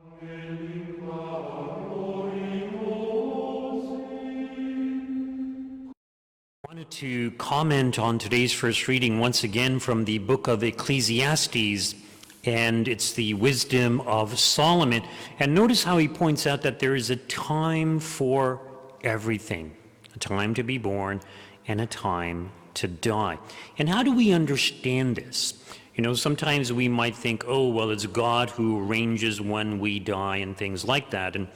I wanted to comment on today's first reading once again from the book of Ecclesiastes, and it's the wisdom of Solomon. And notice how he points out that there is a time for everything, a time to be born and a time to die. And how do we understand this? You know, sometimes we might think, oh, well, it's God who arranges when we die and things like that. And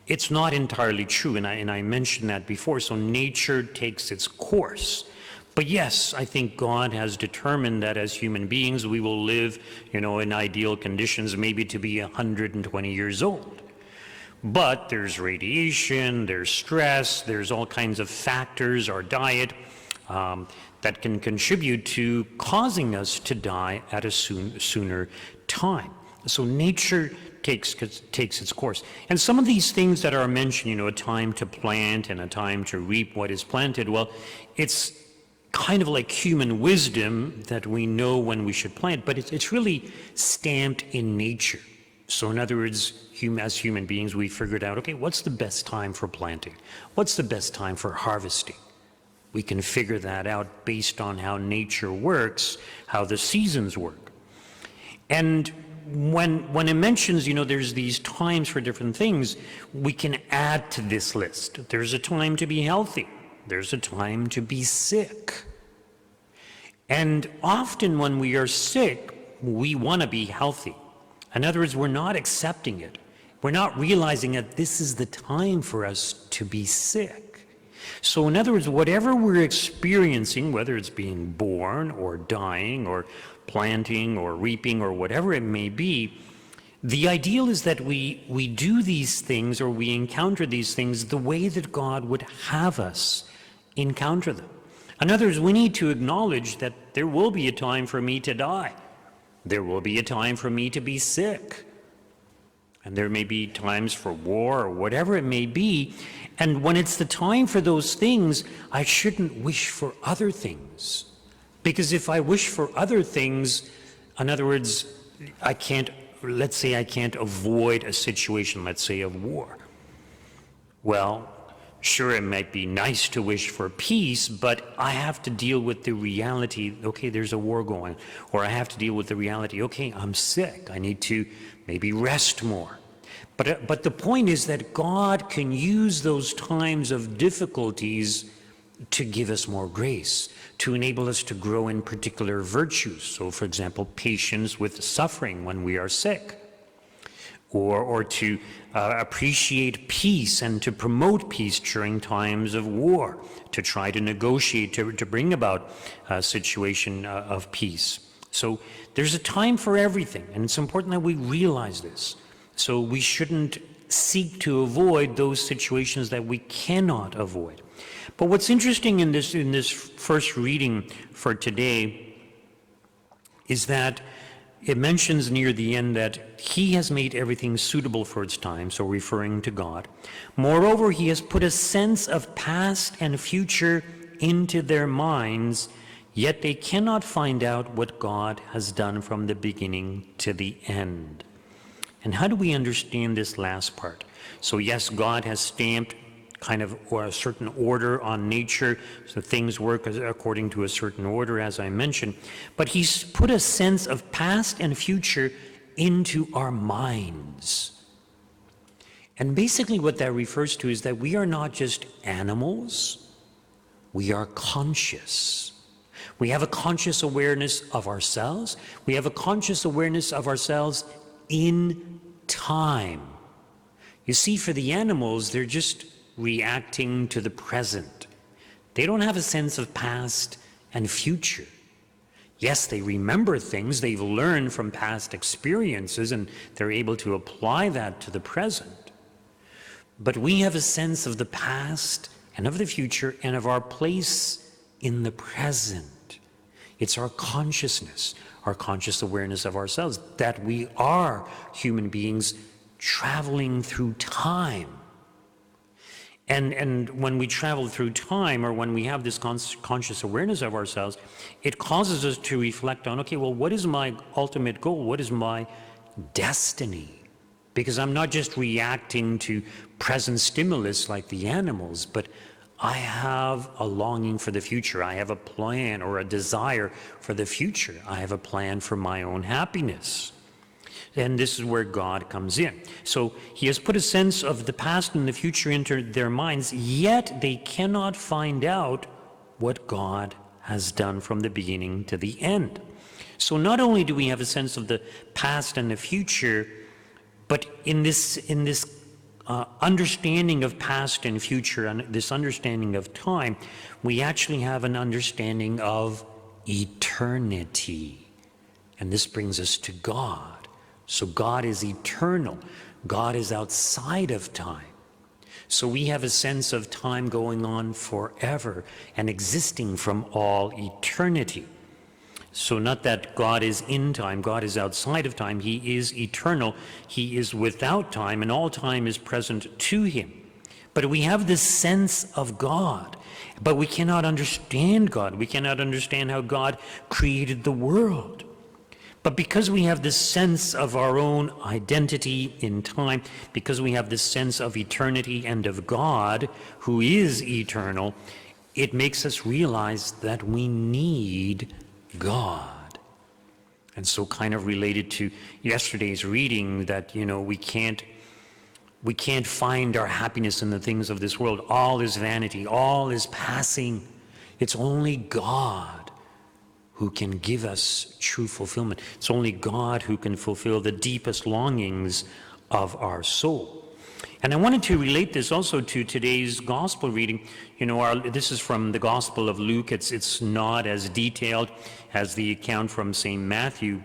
it's not entirely true, and I mentioned that before. So nature takes its course. But yes, I think God has determined that as human beings, we will live, you know, in ideal conditions, maybe to be 120 years old. But there's radiation, there's stress, there's all kinds of factors, our diet, that can contribute to causing us to die at a sooner time. So nature takes its course. And some of these things that are mentioned, you know, a time to plant and a time to reap what is planted, well, it's kind of like human wisdom that we know when we should plant, but it's really stamped in nature. So in other words, as human beings, we figured out, okay, what's the best time for planting? What's the best time for harvesting? We can figure that out based on how nature works, how the seasons work. And when it mentions, you know, there's these times for different things, we can add to this list. There's a time to be healthy. There's a time to be sick. And often when we are sick, we want to be healthy. In other words, we're not accepting it. We're not realizing that this is the time for us to be sick. So in other words, whatever we're experiencing, whether it's being born or dying or planting or reaping or whatever it may be, the ideal is that we do these things, or we encounter these things the way that God would have us encounter them. In other words, we need to acknowledge that there will be a time for me to die. There will be a time for me to be sick. And there may be times for war or whatever it may be. And when it's the time for those things, I shouldn't wish for other things. Because if I wish for other things, in other words, let's say I can't avoid a situation, let's say, of war. Well, sure, it might be nice to wish for peace, but I have to deal with the reality, okay, there's a war going, or I have to deal with the reality, okay, I'm sick, I need to maybe rest more. But the point is that God can use those times of difficulties to give us more grace, to enable us to grow in particular virtues. So, for example, patience with suffering when we are sick, or to appreciate peace and to promote peace during times of war, to try to negotiate, to bring about a situation of peace. So there's a time for everything, and it's important that we realize this. So we shouldn't seek to avoid those situations that we cannot avoid. But what's interesting in this first reading for today is that it mentions near the end that he has made everything suitable for its time, so referring to God. Moreover, he has put a sense of past and future into their minds, yet they cannot find out what God has done from the beginning to the end. And how do we understand this last part? So yes, God has stamped kind of a certain order on nature, so things work according to a certain order, as I mentioned, but he's put a sense of past and future into our minds. And basically what that refers to is that we are not just animals, we are conscious. We have a conscious awareness of ourselves. We have a conscious awareness of ourselves in time. You see, for the animals, they're just reacting to the present. They don't have a sense of past and future. Yes, they remember things they've learned from past experiences, and they're able to apply that to the present. But we have a sense of the past and of the future and of our place in the present. It's our consciousness, our conscious awareness of ourselves, that we are human beings traveling through time. And when we travel through time, or when we have this conscious awareness of ourselves, it causes us to reflect on, okay, well, what is my ultimate goal? What is my destiny? because I'm not just reacting to present stimulus like the animals, but I have a longing for the future. I have a plan or a desire for the future. I have a plan for my own happiness. And this is where God comes in. So he has put a sense of the past and the future into their minds, yet they cannot find out what God has done from the beginning to the end. So not only do we have a sense of the past and the future, but in this understanding of past and future, and this understanding of time, we actually have an understanding of eternity. And this brings us to God. So God is eternal. God is outside of time. So we have a sense of time going on forever and existing from all eternity. So not that God is in time, God is outside of time. He is eternal. He is without time, and all time is present to him. But we have this sense of God, but we cannot understand God. We cannot understand how God created the world. But because we have this sense of our own identity in time, because we have this sense of eternity and of God, who is eternal, it makes us realize that we need God. And so kind of related to yesterday's reading that, we can't find our happiness in the things of this world. All is vanity, all is passing. It's only God who can give us true fulfillment. It's only God who can fulfill the deepest longings of our soul. And I wanted to relate this also to today's gospel reading. This is from the Gospel of Luke. It's not as detailed as the account from St. Matthew.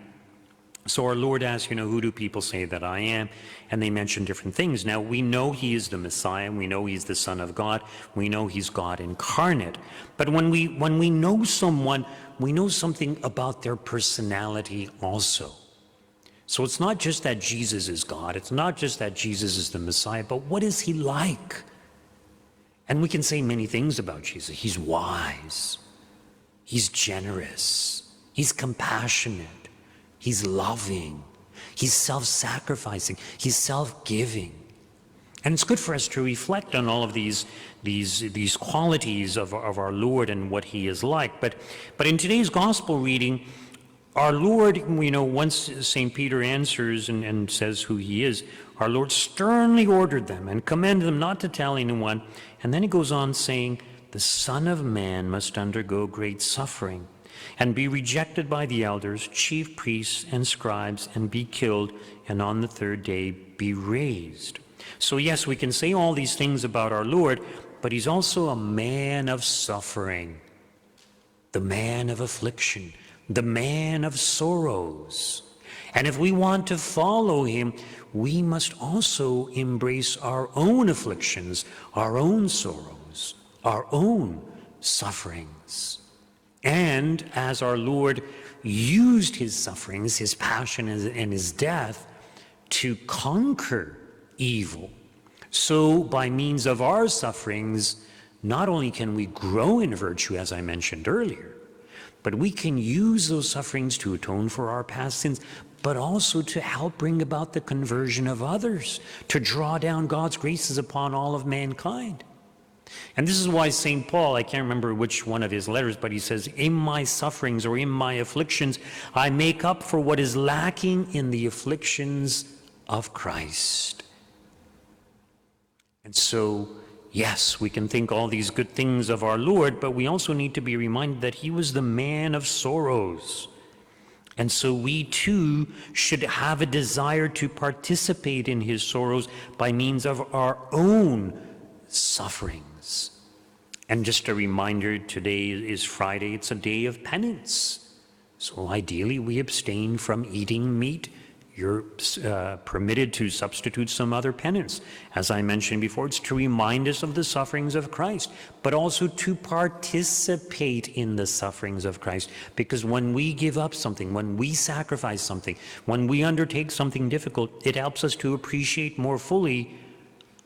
So our Lord asked, who do people say that I am? And they mention different things. Now, we know he is the Messiah. We know he's the Son of God. We know he's God incarnate. But when we know someone, we know something about their personality also. So it's not just that Jesus is God. It's not just that Jesus is the Messiah, but what is he like? And we can say many things about Jesus. He's wise. He's generous. He's compassionate. He's loving. He's self-sacrificing. He's self-giving. And it's good for us to reflect on all of these qualities of our Lord and what he is like. But in today's gospel reading, our Lord, once St. Peter answers and says who he is, our Lord sternly ordered them and commanded them not to tell anyone. And then he goes on saying, the Son of Man must undergo great suffering and be rejected by the elders, chief priests, and scribes, and be killed, and on the third day be raised. So yes, we can say all these things about our Lord, but he's also a man of suffering, the man of affliction, the man of sorrows. And if we want to follow him, we must also embrace our own afflictions, our own sorrows, our own sufferings. And as our Lord used his sufferings, his passion and his death to conquer evil, so by means of our sufferings, not only can we grow in virtue, as I mentioned earlier, but we can use those sufferings to atone for our past sins, but also to help bring about the conversion of others, to draw down God's graces upon all of mankind. And this is why St. Paul, I can't remember which one of his letters, but he says, in my sufferings or in my afflictions, I make up for what is lacking in the afflictions of Christ. And so, yes, we can think all these good things of our Lord, but we also need to be reminded that he was the man of sorrows. And so we too should have a desire to participate in his sorrows by means of our own sufferings. And just a reminder, today is Friday, it's a day of penance. So ideally we abstain from eating meat. You're permitted to substitute some other penance. As I mentioned before, it's to remind us of the sufferings of Christ, but also to participate in the sufferings of Christ. Because when we give up something, when we sacrifice something, when we undertake something difficult, it helps us to appreciate more fully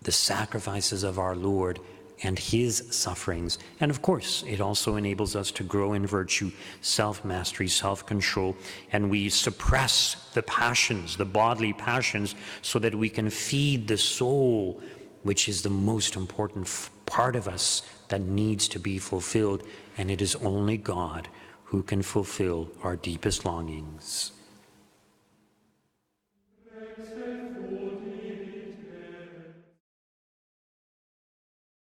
the sacrifices of our Lord and his sufferings. And of course, it also enables us to grow in virtue, self-mastery, self-control, and we suppress the passions, the bodily passions, so that we can feed the soul, which is the most important part of us that needs to be fulfilled, and it is only God who can fulfill our deepest longings.